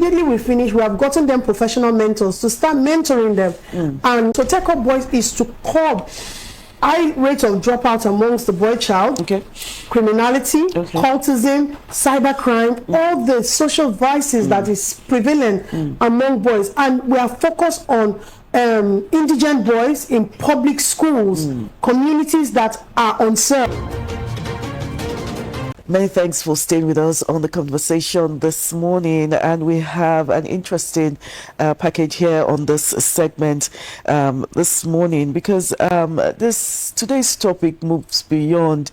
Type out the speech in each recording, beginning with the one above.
immediately we finish, we have gotten them professional mentors to start mentoring them. And so TechUp Boys is to curb high rate of dropout amongst the boy child, criminality, cultism, cybercrime, all the social vices that is prevalent among boys. And we are focused on indigent boys in public schools, communities that are unserved. Many thanks for staying with us on the conversation this morning, and we have an interesting package here on this segment this morning, because today's topic moves beyond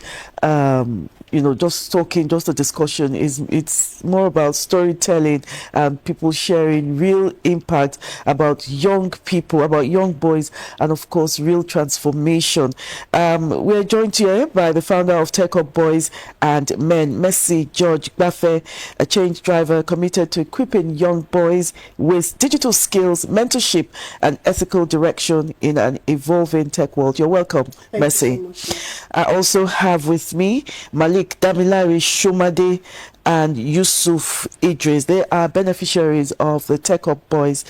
just talking, just a discussion. It's more about storytelling and people sharing real impact about young people, about young boys, and of course real transformation. We are joined here by the founder of TechUp Boys and Men, Mercy George-Igbafe, a change driver committed to equipping young boys with digital skills, mentorship, and ethical direction in an evolving tech world. You're welcome, Mercy. I also have with me Malik, Damilare, Shomade, and Yusuf Idris. They are beneficiaries of the TechUp Boys.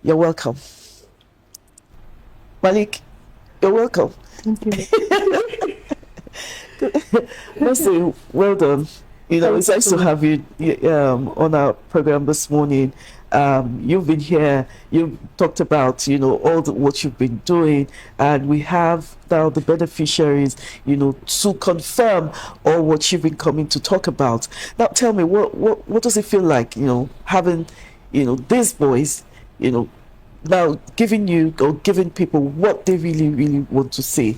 You're welcome. Malik, you're welcome. Thank you. Mercy, well done. It's nice to have you on our program this morning. You've been here, you've talked about, what you've been doing, and we have now the beneficiaries, to confirm all what you've been coming to talk about. Now tell me, what does it feel like, having, these boys, now giving people what they really, really want to see?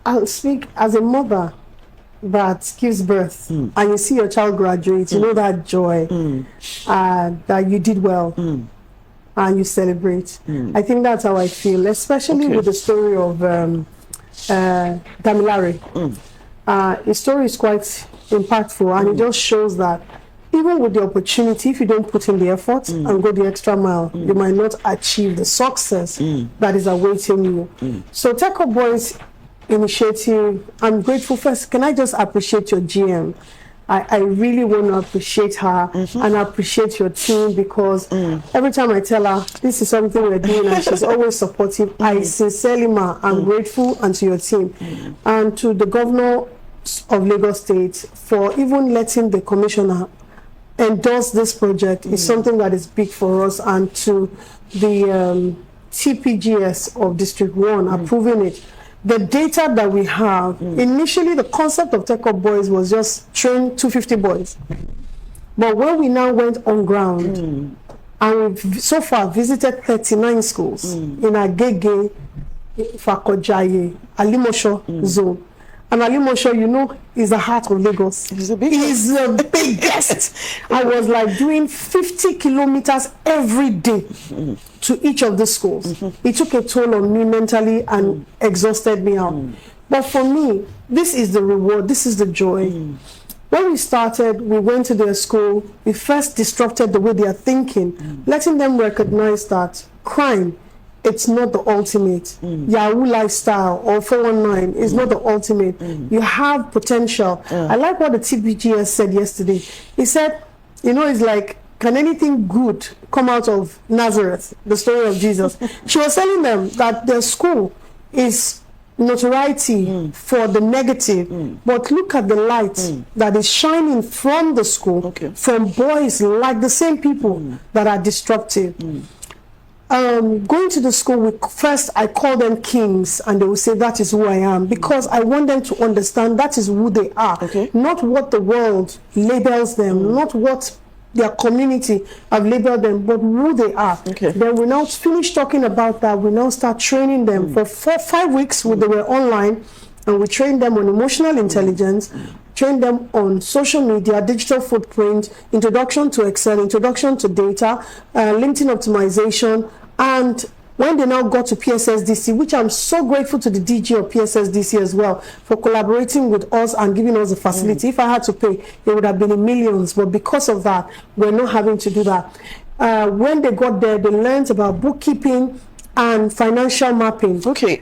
I'll speak as a mother that gives birth and you see your child graduate, you know that joy, that you did well, and you celebrate. I think that's how I feel, especially with the story of Damilare. His story is quite impactful, and it just shows that even with the opportunity, if you don't put in the effort and go the extra mile, you might not achieve the success that is awaiting you. So TechUp Boys initiative, I'm grateful. First, can I just appreciate your GM? I really want to appreciate her and appreciate your team, because every time I tell her this is something we're doing and she's always supportive, I sincerely, I'm grateful, and to your team and to the governor of Lagos State for even letting the commissioner endorse this project. Is something that is big for us, and to the TPGS of District 1 approving it. The data that we have, initially the concept of TechUp Boys was just train 250 boys. But when we now went on ground, and we've so far visited 39 schools in Agege, Ifako-Ijaiye, Alimosho zone. And Alimosho, is the heart of Lagos. It's the biggest. I was like doing 50 kilometers every day to each of the schools. It took a toll on me mentally and exhausted me out. But for me, this is the reward, this is the joy. When we started, we went to their school, we first disrupted the way they are thinking, letting them recognize that crime, it's not the ultimate. Yahoo lifestyle or 419 is not the ultimate. You have potential. I like what the TPGS said yesterday. He said, it's like, can anything good come out of Nazareth, the story of Jesus? She was telling them that their school is notoriety for the negative, but look at the light that is shining from the school, from boys like the same people that are disruptive. Going to the school, first I call them kings, and they will say that is who I am, because I want them to understand that is who they are, not what the world labels them, not what their community have labeled them, but who they are. Then we now finish talking about that. We now start training them for 5 weeks. They were online, and we trained them on emotional intelligence, train them on social media, digital footprint, introduction to Excel, introduction to data, LinkedIn optimization. And when they now got to PSSDC, which I'm so grateful to the DG of PSSDC as well for collaborating with us and giving us the facility. If I had to pay, it would have been in millions, but because of that, we're not having to do that. When they got there, they learned about bookkeeping, and financial mapping. Okay,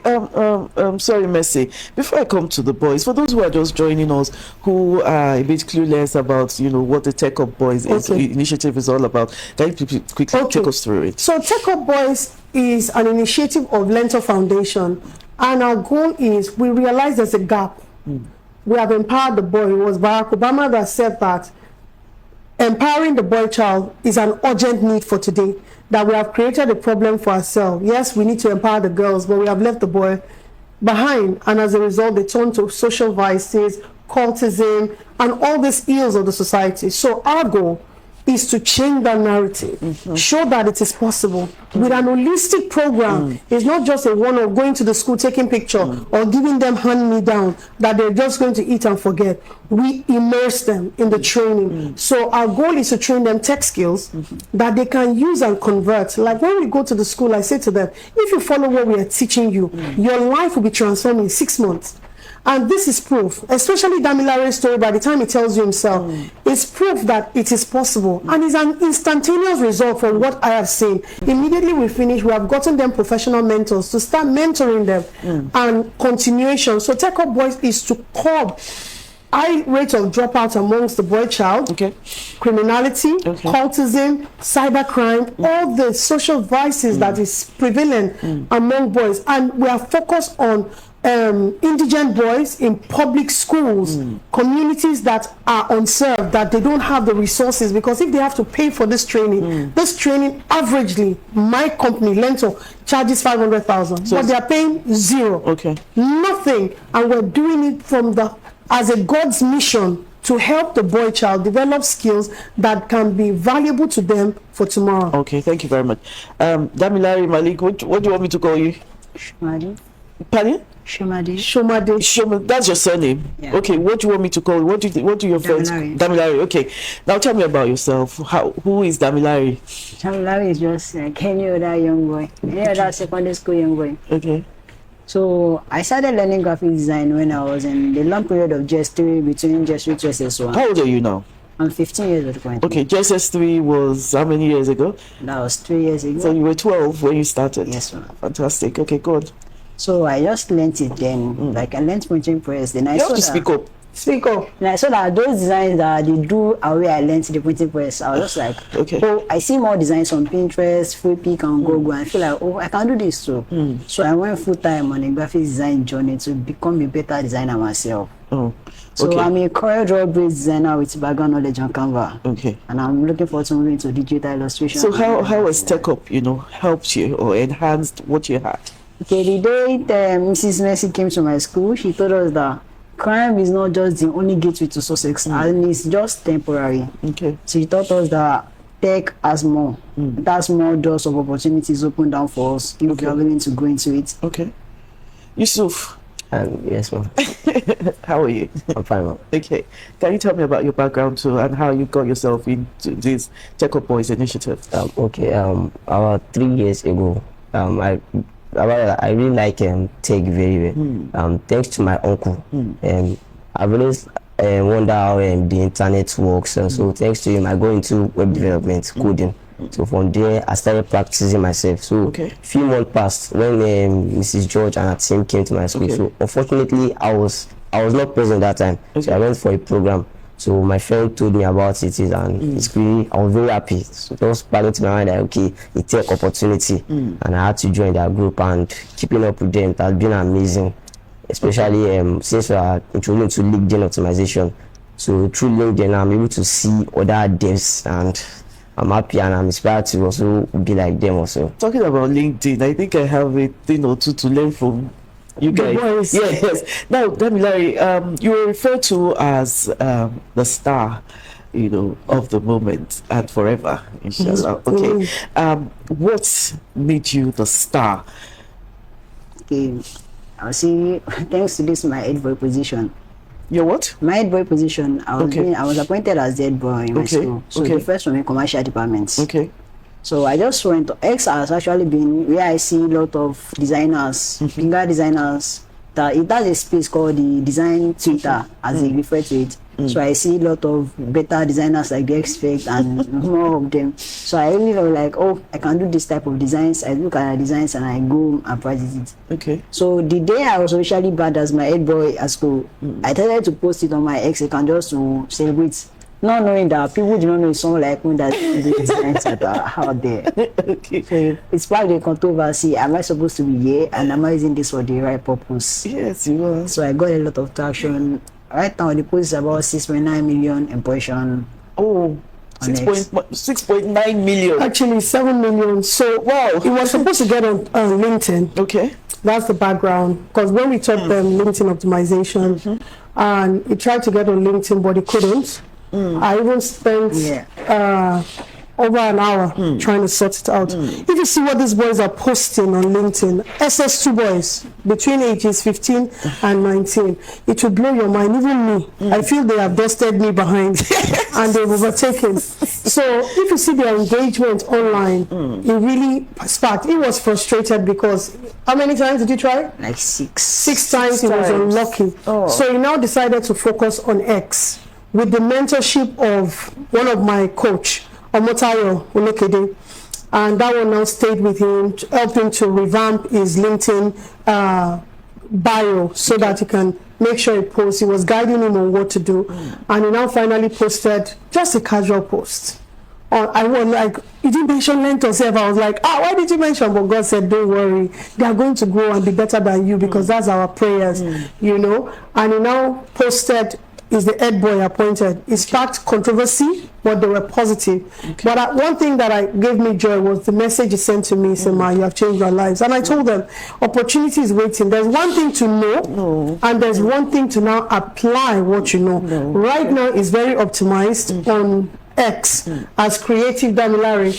sorry, Mercy. Before I come to the boys, for those who are just joining us, who are a bit clueless about, you know, what the TechUp Boys initiative is all about, can you quickly take us through it? So TechUp Boys is an initiative of LEARNTOR Foundation, and our goal is, we realize there's a gap. We have empowered the boy. It was Barack Obama that said that empowering the boy child is an urgent need for today, that we have created a problem for ourselves. Yes, we need to empower the girls, but we have left the boy behind, and as a result they turn to social vices, cultism, and all these ills of the society. So our goal is to change that narrative, show that it is possible with an holistic program. It's not just a one of going to the school, taking picture, or giving them hand-me-down that they're just going to eat and forget. We immerse them in the training. So our goal is to train them tech skills that they can use and convert. Like when we go to the school, I say to them, if you follow what we are teaching you, your life will be transformed in 6 months. And this is proof, especially Damilare's story, by the time he tells you himself, it's proof that it is possible. And it's an instantaneous result from what I have seen. Immediately we finish, we have gotten them professional mentors to start mentoring them and continuation. So TechUp Boys is to curb high rate of dropout amongst the boy child, criminality, cultism, cybercrime, all the social vices that is prevalent among boys. And we are focused on indigent boys in public schools, communities that are unserved, that they don't have the resources, because if they have to pay for this training, averagely, my company, LEARNTOR, charges 500,000, but they are paying zero, nothing, and we're doing it from as a God's mission to help the boy child develop skills that can be valuable to them for tomorrow. Okay, thank you very much. Damilare, Malik, what do you want me to call you? Shomade. Pardon? Shomade. Shomade. That's your surname. Yeah. Okay. What do you want me to call you? What do your friends? Damilare. Okay. Now tell me about yourself. Who is Damilare? Damilare is just like any other young boy, any other secondary school young boy. Okay. So I started learning graphic design when I was in the long period of JS3 between JS3 to SS1. How old are you now? I'm 15 years old currently. Okay, JS3 was how many years ago? That was 3 years ago. So you were 12 when you started? Yes, ma'am. Fantastic. Okay, good. So I just learned it then, like I learned printing press. Then I saw to speak up. Speak up. And I saw that those designs that they do away, I learned the printing press. I was just like, oh, I see more designs on Pinterest, Freepik, and Google, and I feel like, oh, I can do this too. So I went full time on a graphic design journey to become a better designer myself. So I'm a CorelDRAW-based designer with background knowledge on Canva. Okay. And I'm looking forward to moving to digital illustration. So how has TechUp, helped you or enhanced what you had? Okay, the day Mrs. Mercy came to my school, she told us that crime is not just the only gateway to success, and it's just temporary. Okay. So she taught us that tech has more. It has more doors of opportunities open down for us if we are willing to go into it. Okay. Yusuf. Yes, ma'am. How are you? I'm fine, ma'am. Okay. Can you tell me about your background too and how you got yourself into this TechUp Boys initiative? About 3 years ago, I really like tech very well. Thanks to my uncle. I've always wonder how the internet works, and so thanks to him, I go into web development, coding. So from there, I started practicing myself. So a few months passed when Mrs. George and her team came to my school. So unfortunately, I was not present that time. So I went for a program. So my friend told me about it, and it's really, I was very happy. So it was planning to my mind that okay, a tech opportunity, and I had to join that group, and keeping up with them, it has been amazing. Especially since we are introduced to LinkedIn optimization. So through LinkedIn, I'm able to see other devs, and I'm happy and I'm inspired to also be like them also. Talking about LinkedIn, I think I have a thing or two to learn from you guys. Yes. Now, Damilare, you were referred to as the star, of the moment and forever, inshallah. Okay. What made you the star? Okay. I'll see. Thanks to this, my head boy position. Your what? My head boy position. I was appointed as head boy in my school. So the first one in commercial departments. Okay. So I just went to X has actually been where I see a lot of designers, bigger designers. That it has a space called the design Twitter, as they refer to it. So I see a lot of better designers like the Expect and more of them. So I really felt like, oh, I can do this type of designs. I look at the designs and I go and practice it. Okay. So the day I was officially bad as my head boy at school, I decided to post it on my X account just to celebrate. Not knowing that people do not know someone like me that the designs that are out there. Okay. So it's part of the controversy. Am I supposed to be here and am I using this for the right purpose? Yes, you are. So I got a lot of traction. Right now the post is about 6.9 million impression. Oh, 6.9 million. Actually, 7 million. So, wow, it was supposed to get on LinkedIn. Okay. That's the background. Because when we taught them LinkedIn optimization, and it tried to get on LinkedIn, but it couldn't. I even spent over an hour trying to sort it out. If you see what these boys are posting on LinkedIn, SS2 boys between ages 15 and 19, it will blow your mind. Even me, I feel they have dusted me behind and they've overtaken. So if you see their engagement online, it really sparked. It was frustrated because how many times did you try? Like 6. 6 times. He was unlucky. So he now decided to focus on X with the mentorship of one of my coach, Omotayo, and that one now stayed with him, helping to revamp his LinkedIn bio so that he can make sure he posts. He was guiding him on what to do, and he now finally posted just a casual post. I was like, you didn't mention LEARNTOR. I was like, why did you mention? But God said, don't worry, they are going to grow and be better than you because that's our prayers, you know. And he now posted, is the head boy appointed. It sparked controversy, but they were positive. But one thing that gave me joy was the message he sent to me, saying, "Ma, you have changed our lives." And I told them, opportunity is waiting. There's one thing to know, and there's one thing to now apply what you know. Right now, it's very optimized on X as creative Damilare,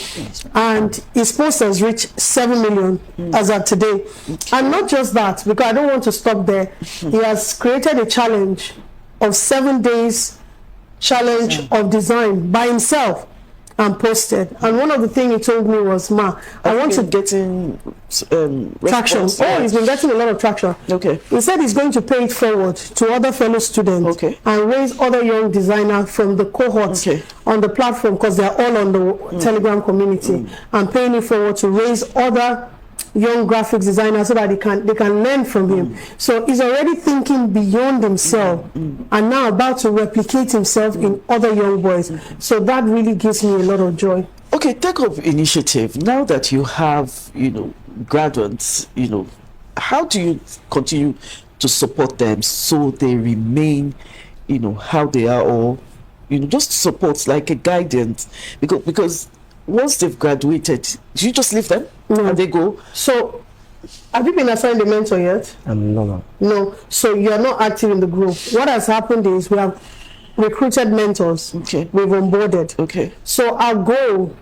and his post has reached 7 million as of today. And not just that, because I don't want to stop there. He has created a challenge of 7 days challenge of design by himself and posted. And one of the things he told me was, "Ma, I want to get in traction." Oh, he's been getting a lot of traction. Okay. He said he's going to pay it forward to other fellow students and raise other young designers from the cohorts on the platform, because they're all on the Telegram community, and paying it forward to raise other young graphics designers so that they can learn from him. So he's already thinking beyond himself and now about to replicate himself in other young boys. So that really gives me a lot of joy. Okay, TechUp initiative. Now that you have, graduates, how do you continue to support them so they remain, how they are, or just support, like a guidance, because once they've graduated, do you just leave them and they go? So, have you been assigned a mentor yet? No. No. So you are not active in the group. What has happened is we have recruited mentors. Okay. We've onboarded. Okay. So our goal,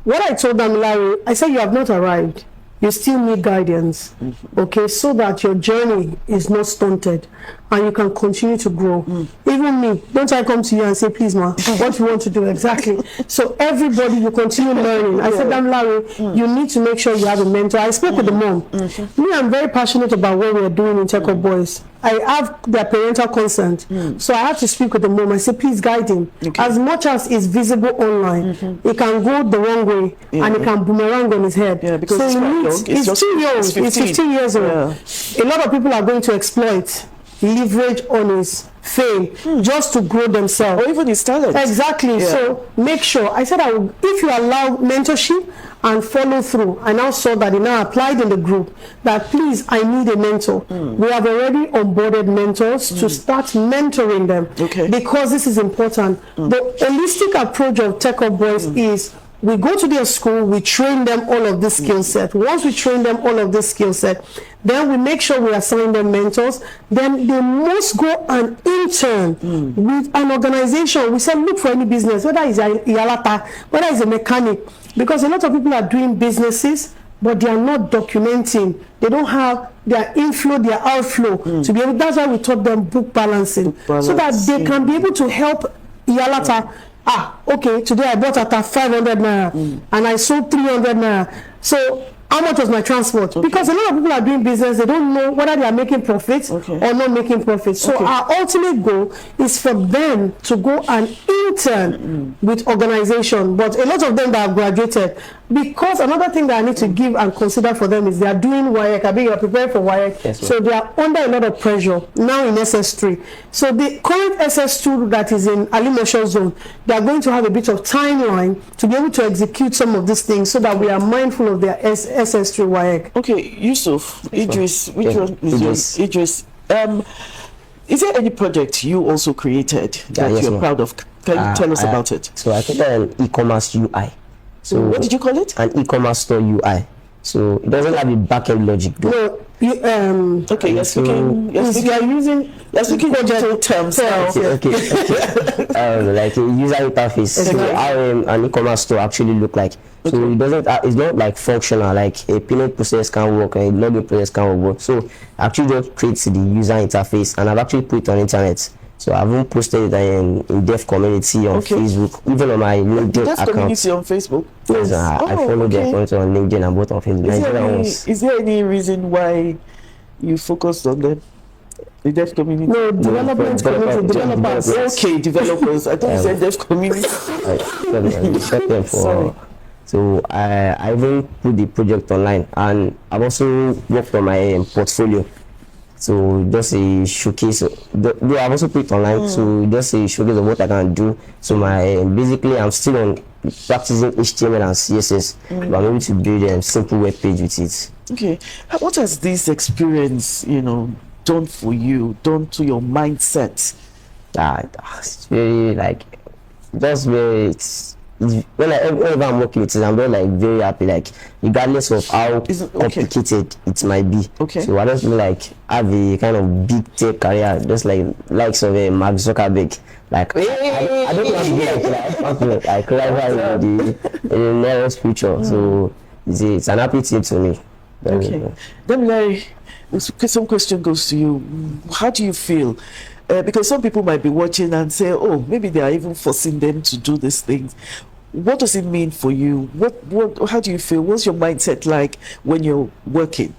what I told Damilare, I said you have not arrived. You still need guidance, okay, so that your journey is not stunted and you can continue to grow. Even me, don't I come to you and say, "Please, ma, what you want to do exactly?" So everybody, you continue learning. I said, Damilare, you need to make sure you have a mentor. I spoke with the mom. Me, I'm very passionate about what we are doing in TechUp Boys. I have their parental consent, so I have to speak with the mom. I say, "Please guide him." As much as it's visible online, it can go the wrong way and it can boomerang on his head. Because so it's too young. It's 15 years old. A lot of people are going to exploit, leverage on his fame just to grow themselves, or even his talent. Exactly. So make sure. I said, if you allow mentorship and follow through, I now saw that he now applied in the group that, please, I need a mentor. We have already onboarded mentors to start mentoring them, because this is important. The holistic approach of TechUp Boys is, we go to their school, we train them all of this skill set. Once we train them all of this skill set, then we make sure we assign them mentors. Then they must go and intern with an organization. We said, look for any business, whether it's a Yalata, whether it's a mechanic, because a lot of people are doing businesses, but they are not documenting. They don't have their inflow, their outflow to be able. That's why we taught them book balancing, so that they can be able to help Yalata. Okay, today I bought at 500 naira and I sold 300 naira. So how much was my transport? Because a lot of people are doing business, they don't know whether they are making profits or not making profits. So our ultimate goal is for them to go and intern with organization. But a lot of them that have graduated, because another thing that I need to give and consider for them is they are doing WAEC. I mean, you are preparing for WAEC. Yes, so they are under a lot of pressure now in SS3. So the current SS2 that is in Alimosho zone, they are going to have a bit of timeline to be able to execute some of these things so that we are mindful of their SS3 WAEC. Okay, Yusuf, Idris, which one is yours? Idris, is there any project you also created that you're proud of? Can you tell us about it? So I created an e-commerce UI. So what did you call it? An e-commerce store UI. So it doesn't have a backend logic though. No, you, okay, you're speaking digital terms now. Okay. Like a user interface. So how an e-commerce store actually look like. So it doesn't. It's not like functional. Like a payment process can work and a login process can work. So actually just creates the user interface, and I've actually put it on internet. So I haven't posted it in deaf community on Facebook, even on my LinkedIn deaf account. Community on Facebook? Yes, I follow their community on LinkedIn and both on Facebook. Is there any reason why you focused on them? The deaf community? No, development community, developers. Okay, developers. I thought you said deaf community. So I even put the project online, and I've also worked on my portfolio. So just a showcase. Though I've also put it online, so just a showcase of what I can do. So basically I'm still on practicing HTML and CSS, but I'm able to build a simple web page with it. Okay, what has this experience, done for you, done to your mindset? It's very whenever I'm working with it, I'm very happy, regardless of how complicated it might be. So I don't feel have a kind of big tech career, just likes of Mark Zuckerberg. I don't want to be like rival in the nearest future. So it's an happy thing to me. Okay. Damilare, some question goes to you. How do you feel? Because some people might be watching and say, oh, maybe they are even forcing them to do these things. What does it mean for you? How do you feel? What's your mindset like when you're working?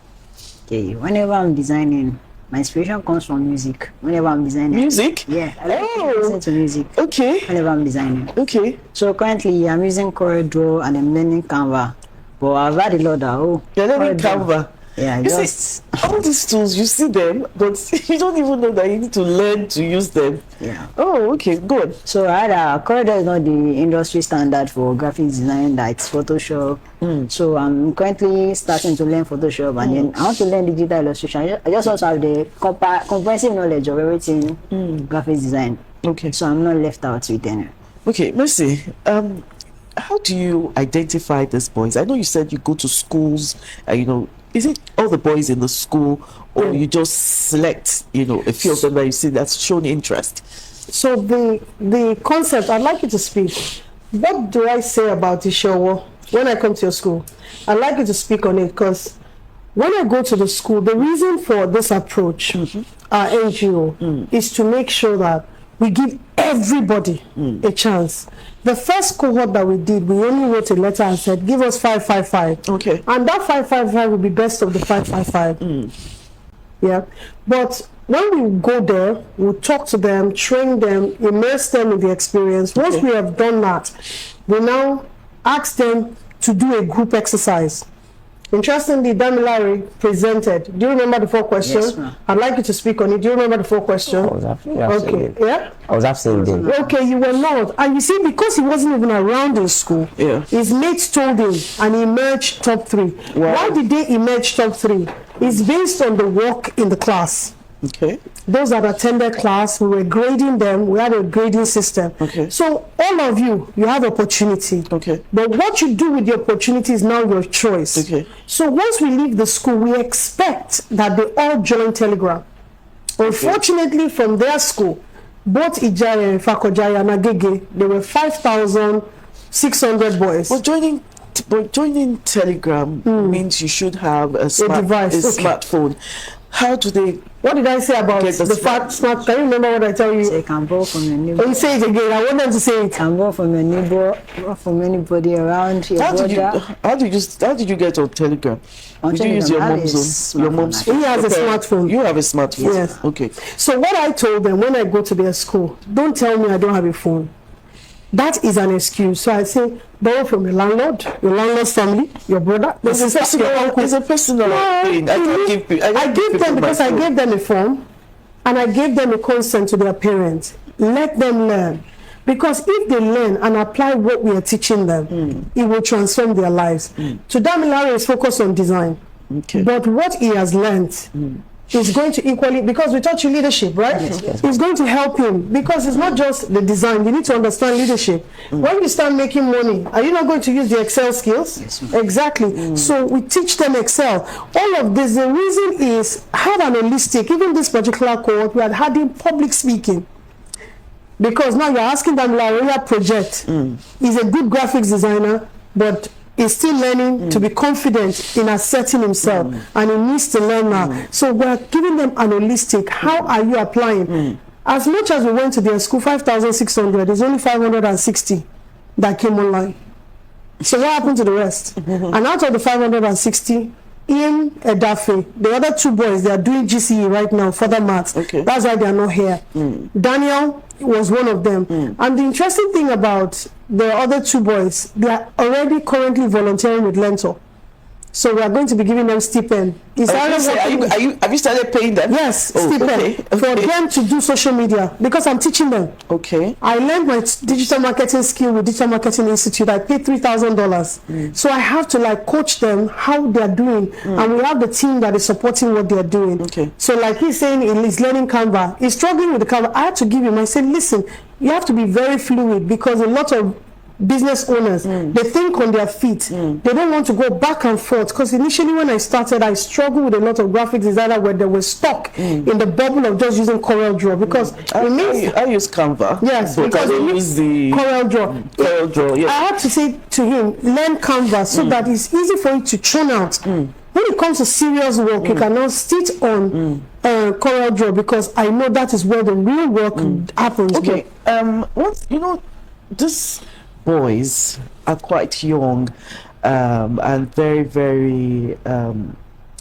Okay, whenever I'm designing, my inspiration comes from music. Whenever I'm designing. Music? Yeah, I like to listen to music. Okay. Whenever I'm designing. Okay. So currently I'm using CorelDRAW and I'm learning Canva. But I've had a lot of you're learning Canva. Yeah, you see, all these tools, you see them, but you don't even know that you need to learn to use them. Yeah. Oh, okay, good. So I had CorelDRAW is not the industry standard for graphic design, that's Photoshop. So I'm currently starting to learn Photoshop, and then I want to learn digital illustration. I just also have the comprehensive knowledge of everything graphic design. Okay. So I'm not left out with any. Okay, Mercy, how do you identify these boys? I know you said you go to schools, is it all the boys in the school, or you just select, a few of them that you see that's shown interest? So the concept, I'd like you to speak. What do I say about the show when I come to your school? I'd like you to speak on it, because when I go to the school, the reason for this approach, our NGO, is to make sure that we give everybody a chance. The first cohort that we did, we only wrote a letter and said, give us 555. Okay. And that 555 will be best of the 555. Yeah. But when we go there, we'll talk to them, train them, immerse them in the experience. Once we have done that, we now ask them to do a group exercise. Interestingly, Damilare presented. Do you remember the 4 questions? Yes, I'd like you to speak on it. Do you remember the 4 questions? Okay. Yeah? I was absent then. Okay, you were not. And you see, because he wasn't even around in school, his mates told him, and he emerged top 3. Wow. Why did they emerge top 3? It's based on the work in the class. Okay. Those that attended class, we were grading them. We had a grading system. Okay. So all of you have opportunity. Okay. But what you do with the opportunity is now your choice. Okay. So once we leave the school, we expect that they all join Telegram. Unfortunately, from their school, both Ijaiye and Ifako-Ijaiye and Agege, there were 5,600 boys. Well, joining Telegram means you should have a device, smartphone. how do they? What did I say about the smart? Can you remember what I tell you? So you can borrow from your neighbor. Oh, you say it again. I want them to say it. Can borrow from your neighbor, borrow from anybody around your brother. How did you get on Telegram? Did you use your mom's phone? Your mom's phone. He has a smartphone. You have a smartphone. Yes. Okay. So what I told them when I go to their school, don't tell me I don't have a phone. That is an excuse. So I say, borrow from your landlord's family, your brother. It's a personal thing. I gave them because I gave them a phone and I gave them a consent to their parents. Let them learn. Because if they learn and apply what we are teaching them, it will transform their lives. So Damilare is focused on design. Okay. But what he has learned is going to equally, because we taught you leadership, right? Yes. It's going to help him because it's not just the design. You need to understand leadership. When you start making money, are you not going to use the Excel skills? Yes, exactly. So we teach them Excel. All of this, the reason is have an holistic, even this particular cohort, we had him public speaking. Because now you're asking them, Laria project. He's a good graphics designer, but he's still learning to be confident in asserting himself, and he needs to learn now. So we're giving them an holistic. How are you applying? As much as we went to their school, 5,600, there's only 560 that came online. So what happened to the rest? And out of the 560, Ian Edafe, the other two boys, they are doing GCE right now, further maths. Okay. That's why they are not here. Daniel was one of them. And the interesting thing about the other two boys, they are already currently volunteering with LEARNTOR. So we are going to be giving them stipend. Have you started paying them? Yes, stipend. Okay. For them to do social media, because I'm teaching them. Okay. I learned my digital marketing skill with Digital Marketing Institute. I paid $3,000. So I have to coach them how they're doing. And we have the team that is supporting what they're doing. Okay. So like he's saying he's learning Canva. He's struggling with the Canva. I had to give him, I said, listen, you have to be very fluid because a lot of business owners, they think on their feet. They don't want to go back and forth, because initially when I started, I struggled with a lot of graphic designers where they were stuck in the bubble of just using CorelDRAW, because I use Canva. Yes, because I use the CorelDRAW. Yes. I had to say to him, learn Canva so that it's easy for you to churn out. When it comes to serious work, you can now sit on CorelDRAW, because I know that is where the real work happens. Okay. This boys are quite young and very, very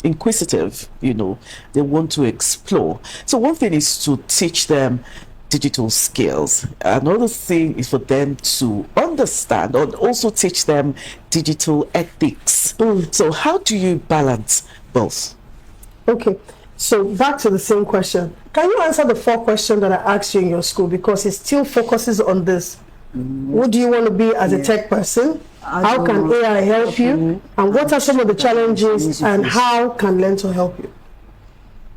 inquisitive. They want to explore. So one thing is to teach them digital skills. Another thing is for them to understand or also teach them digital ethics. So how do you balance both? Okay, so back to the same question. Can you answer the 4 questions that I asked you in your school, because it still focuses on this? What do you want to be as a tech person? How can AI help you? And what are some of the challenges, and how can LEARNTOR help you?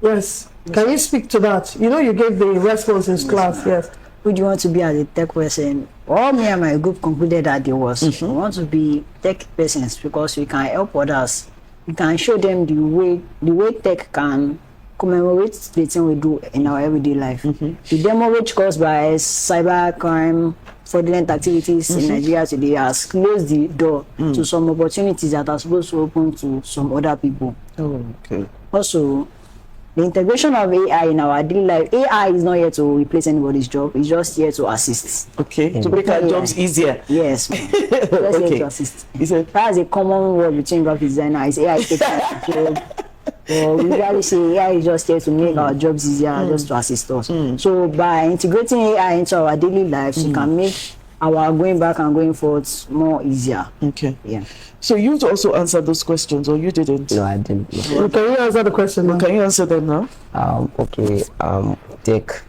Yes. Can you speak to that? You gave the response in class. Yes. Who do you want to be as a tech person? All me and my group concluded that we want to be tech persons, because we can help others. We can show them the way tech can commemorate the thing we do in our everyday life. The demo which caused by cyber crime, fraudulent activities in Nigeria today has closed the door to some opportunities that are supposed to open to some other people. Also, the integration of AI in our daily life, AI is not here to replace anybody's job, it's just here to assist. To make our jobs easier. Yes, just here to assist. That's a common word between graphic designers. AI takes our job. We usually say AI is just here to make our jobs easier, just to assist us. So by integrating AI into our daily lives, we can make our going back and going forward more easier. Yeah. So you also answered those questions, or you didn't? No, I didn't. Can you answer the question now? Can you answer them now? Okay. Tech.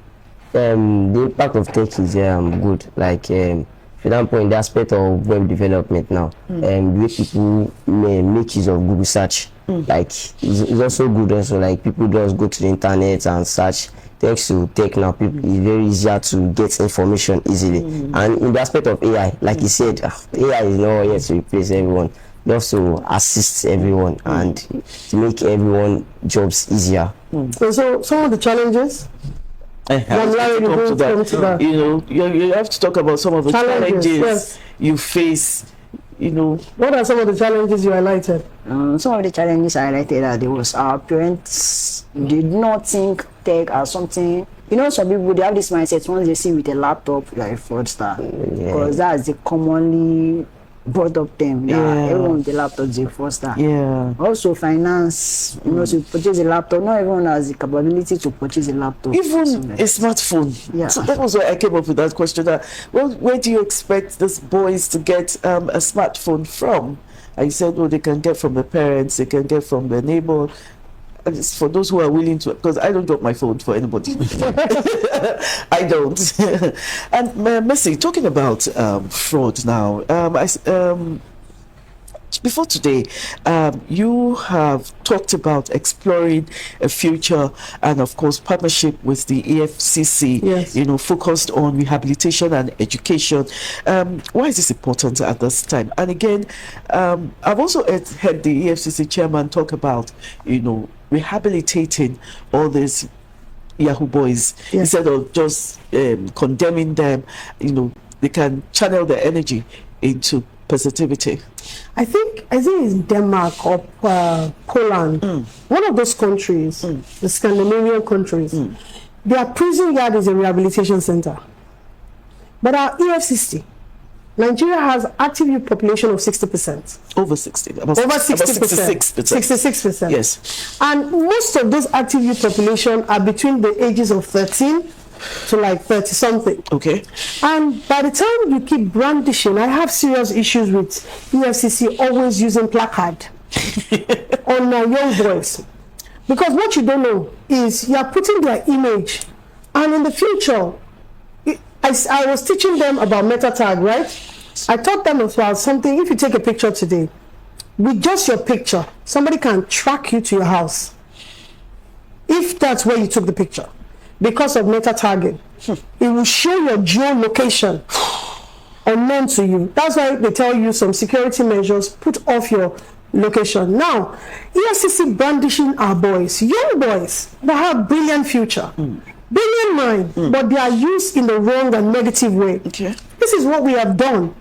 The impact of tech is good. Like, for example, in the aspect of web development now, the way people make use of Google search, like it's also good. Also, like people just go to the internet and search. Thanks to tech now, it's very easier to get information easily. And in the aspect of AI, like you said, AI is not here to replace everyone. It also assists everyone and to make everyone jobs easier. So some of the challenges. You have to talk about some of the challenges you face What are some of the challenges you highlighted? Some of the challenges I highlighted that there was our parents did not think tech as something. Some people, they have this mindset, once they see with a laptop, you're a fraudster. Because that's the commonly brought up them. Everyone with the laptop is a fraudster. Also finance, to purchase a laptop, not everyone has the capability to purchase a laptop. Even a smartphone. So that was why I came up with that question. Where do you expect these boys to get a smartphone from? I said, they can get from the parents, they can get from the neighbor. It's for those who are willing to, because I don't drop my phone for anybody. I don't. And Mercy, talking about fraud now, before today, you have talked about exploring a future and, of course, partnership with the EFCC, focused on rehabilitation and education. Why is this important at this time? And again, I've also heard the EFCC chairman talk about, rehabilitating all these Yahoo boys instead of just condemning them. They can channel their energy into positivity. I think it's Denmark or Poland, one of those countries, the Scandinavian countries. Their prison yard is a rehabilitation center. But our EFCC, Nigeria has active youth population of 60%. Over 60. Over 60%. 66%. Yes. And most of those active youth population are between the ages of 13 to like 30 something. Okay. And by the time you keep brandishing, I have serious issues with EFCC always using placard on young boys. Because what you don't know is you are putting their image, and in the future, I was teaching them about meta tag, right? I taught them about something. If you take a picture today, with just your picture, somebody can track you to your house. If that's where you took the picture, because of meta tagging, it will show your geolocation unknown to you. That's why they tell you some security measures, put off your location. Now, EFCC brandishing our boys, young boys that have brilliant future. Brilliant mind, but they are used in the wrong and negative way. Okay. This is what we have done.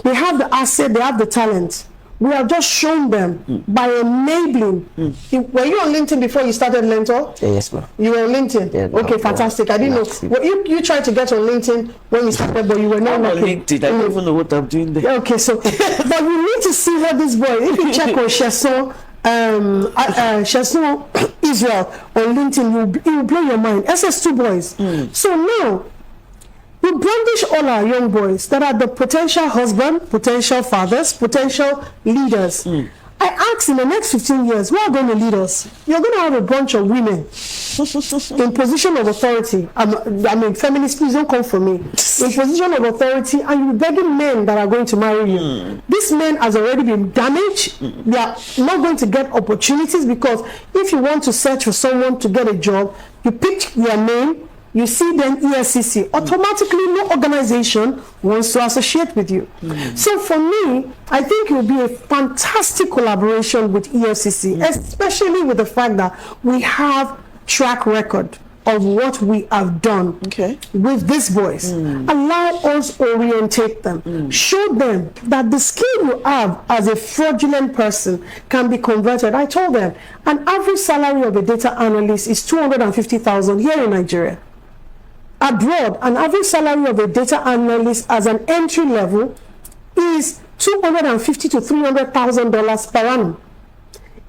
They have the asset, they have the talent. We have just shown them by enabling. Were you on LinkedIn before you started LEARNTOR? Yes, ma'am. You were on LinkedIn? Yeah, okay, fantastic. I didn't know. Well, you tried to get on LinkedIn when you started, but you were not on LinkedIn. I don't even know what I'm doing there. Okay, so, but you need to see what this boy, if you check on Chesson Israel on LinkedIn, it will blow your mind. SS2 boys. So now, we brandish all our young boys that are the potential husband, potential fathers, potential leaders. I ask, in the next 15 years, who are going to lead us? You're going to have a bunch of women in position of authority. I mean, feminists, please don't come for me. In position of authority, and you're begging men that are going to marry you. These men has already been damaged. They are not going to get opportunities, because if you want to search for someone to get a job, you pick their name, you see them EFCC, automatically no organization wants to associate with you. So for me, I think it will be a fantastic collaboration with EFCC, especially with the fact that we have track record of what we have done with these boys. Allow us orientate them, show them that the skill you have as a fraudulent person can be converted. I told them an average salary of a data analyst is 250,000 here in Nigeria. Abroad, an average salary of a data analyst as an entry level is $250,000 to $300,000 per annum.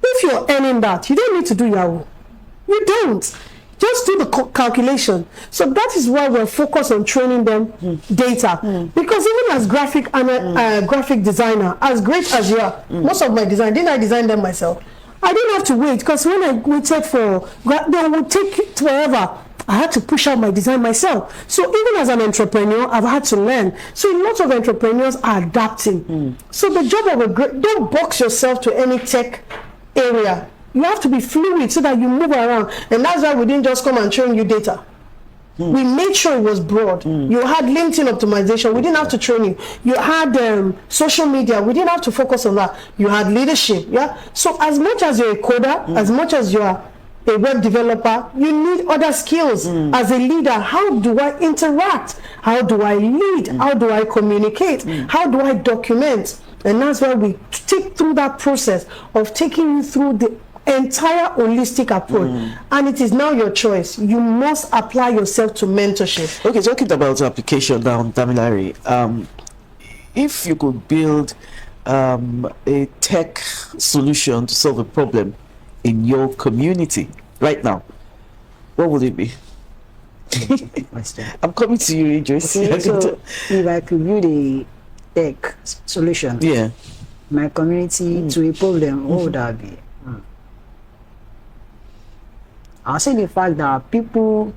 If you're earning that, you don't need to do Yahoo. You don't. Just do the calculation. So that is why we're focused on training them data. Because even as graphic designer, as great as you are, most of my design, didn't I design them myself? I didn't have to wait, because when I waited for, they would take it forever. I had to push out my design myself. So even as an entrepreneur, I've had to learn. So lots of entrepreneurs are adapting. So the job of don't box yourself to any tech area. You have to be fluid so that you move around. And that's why we didn't just come and train you data. We made sure it was broad. You had LinkedIn optimization. We didn't have to train you. You had social media. We didn't have to focus on that. You had leadership. Yeah. So as much as you're a coder, as much as you are a web developer, you need other skills. As a leader, how do I interact? How do I lead? How do I communicate? How do I document? And that's why we take through that process of taking you through the entire holistic approach. And it is now your choice. You must apply yourself to mentorship. Okay, talking about application now, Damilare, if you could build a tech solution to solve a problem in your community right now, what would it be? I'm coming to you, Idris. Okay, so if I could build a tech solution, my community to a problem, what would that be? I'll say the fact that people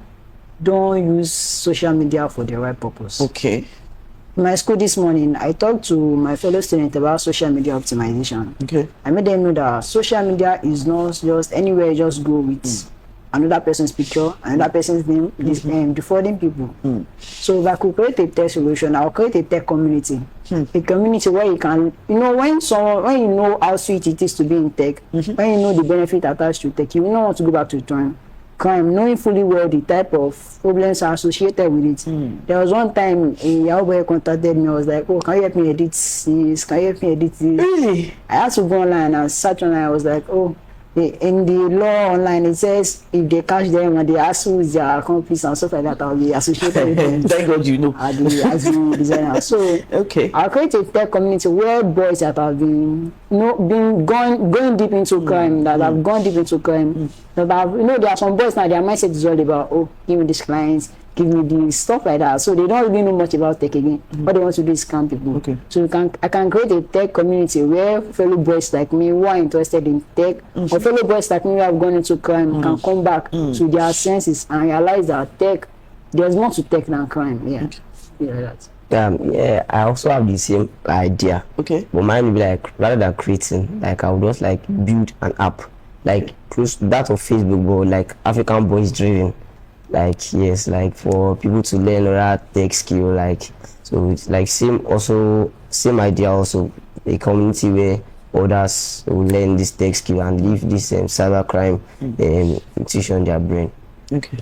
don't use social media for the right purpose. Okay. In my school this morning, I talked to my fellow students about social media optimization. Okay. I made them know that social media is not just anywhere you just go with another person's picture, another person's name, defrauding people. So if I could create a tech solution, I'll create a tech community. A community where you can, when you know how sweet it is to be in tech, when you know the benefit attached to tech, you will not want to go back to crime, knowing fully well the type of problems are associated with it. There was one time a young boy contacted me. I was like, oh, can you help me edit this? Can you help me edit this? Really? I had to go online and search online. I was like, oh, in the law online, it says if they catch them and they ask who is their accomplice and stuff like that, I'll be associated with them. Thank God you know. I'll be as the designer. So okay, I'll create a tech community where boys that have been going deep into crime, that have gone deep into crime, that have, there are some boys now, their mindset is all about, oh, give me these clients, give me this, stuff like that. So they don't really know much about tech again. What they want to do is scam people. Okay. So I can create a tech community where fellow boys like me who are interested in tech, or fellow boys like me who have gone into crime can come back to their senses and realize that there's more to tech than crime. Yeah. Yeah, I also have the same idea. Okay. But mine would be like, rather than creating, like I would just like build an app, like close to that of Facebook, but like African boys driven. Like yes, like for people to learn other tech skill, like so it's like same idea also, a community where others will learn this tech skill and leave this cyber crime nutrition their brain. Okay,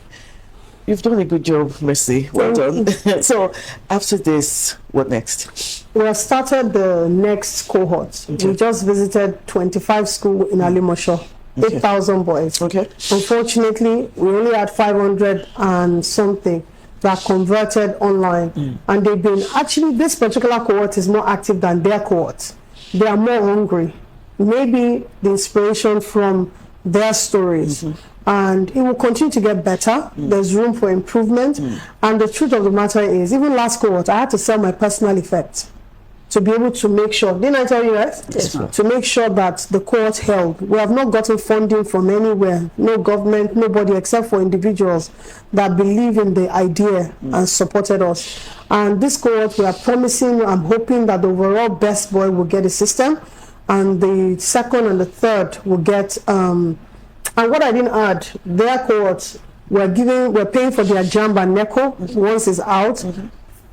you've done a good job, Mercy. Well done. So after this, what next? We have started the next cohort. Okay. We just visited 25 schools in Alimosho. 8,000 boys. Okay. Unfortunately, we only had 500 and something that converted online. And they've been, actually, this particular cohort is more active than their cohort. They are more hungry. Maybe the inspiration from their stories. And it will continue to get better. There's room for improvement. And the truth of the matter is, even last cohort, I had to sell my personal effect to be able to make sure, didn't I tell you, right? Yes, to make sure that the cohort held. We have not gotten funding from anywhere, no government, nobody except for individuals that believe in the idea and supported us. And this cohort, we are promising, I'm hoping that the overall best boy will get a system, and the second and the third will get, and what I didn't add, their cohorts, we're paying for their JAMB and NECO once it's out,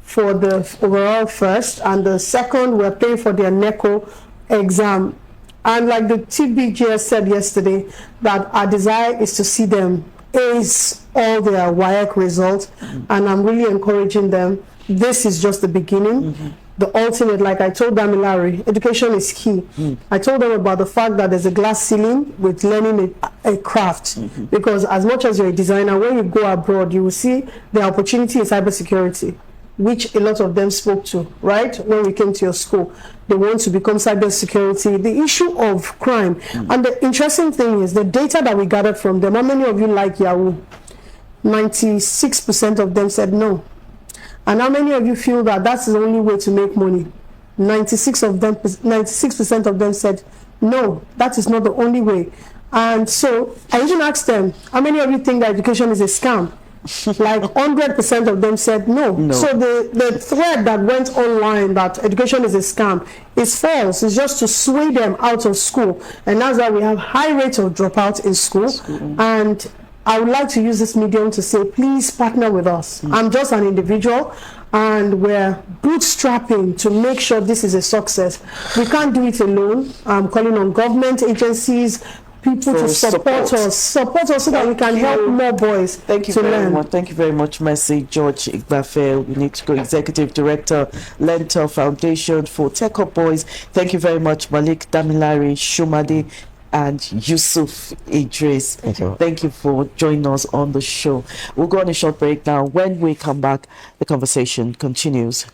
for the overall first, and the second we're paying for their NECO exam. And like the TBGS said yesterday, that our desire is to see them ace all their WAEC results, and I'm really encouraging them. This is just the beginning. The ultimate, like I told Damilare, education is key. I told them about the fact that there's a glass ceiling with learning a craft, because as much as you're a designer, when you go abroad, you will see the opportunity in cybersecurity, which a lot of them spoke to, right? When we came to your school, they want to become cybersecurity. The issue of crime. And the interesting thing is the data that we gathered from them. How many of you like Yahoo? 96% of them said no. And how many of you feel that that's the only way to make money? 96% of them said no, that is not the only way. And so I even asked them, how many of you think that education is a scam? Like 100% of them said no. So the thread that went online that education is a scam is false. It's just to sway them out of school, and that's why we have high rates of dropout in school. And I would like to use this medium to say, please partner with us. I'm just an individual, and we're bootstrapping to make sure this is a success. We can't do it alone. I'm calling on government agencies, people to support us so that we can help more boys. Thank you to very learn. much. Thank you very much, Mercy George-Igbafe. We need to go Executive Director, LEARNTOR Foundation for TechUp Boys. Thank you very much, Malik, Damilare, Shomade, and Yusuf Idris. Thank you for joining us on the show. We'll go on a short break now. When we come back, the conversation continues.